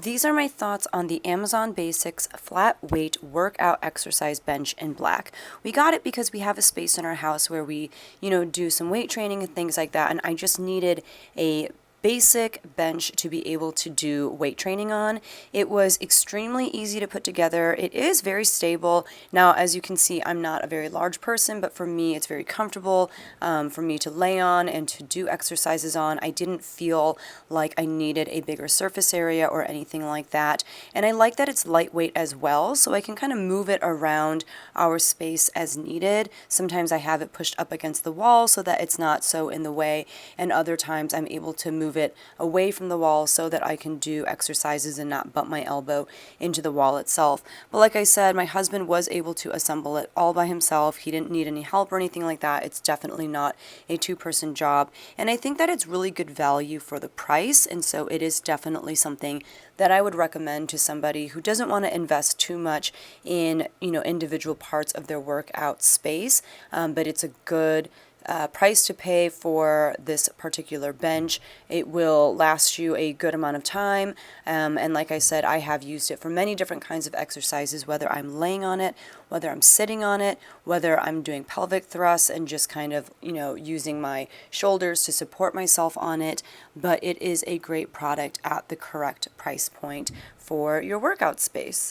These are my thoughts on the Amazon Basics Flat Weight Workout Exercise Bench in black. We got it because we have a space in our house where we, do some weight training and things like that, and I just needed a basic bench to be able to do weight training on. It was extremely easy to put together. It is very stable. Now, as you can see, I'm not a very large person, but for me, it's very comfortable for me to lay on and to do exercises on. I didn't feel like I needed a bigger surface area or anything like that. And I like that it's lightweight as well, so I can kind of move it around our space as needed. Sometimes I have it pushed up against the wall so that it's not so in the way, and other times I'm able to move it away from the wall so that I can do exercises and not bump my elbow into the wall itself. But like I said, my husband was able to assemble it all by himself. He didn't need any help or anything like that. It's definitely not a two-person job. And I think that it's really good value for the price, and so it is definitely something that I would recommend to somebody who doesn't want to invest too much in, individual parts of their workout space, but it's a good price to pay for this particular bench. It will last you a good amount of time, and like I said, I have used it for many different kinds of exercises, whether I'm laying on it, whether I'm sitting on it, whether I'm doing pelvic thrusts and just kind of, using my shoulders to support myself on it. But it is a great product at the correct price point for your workout space.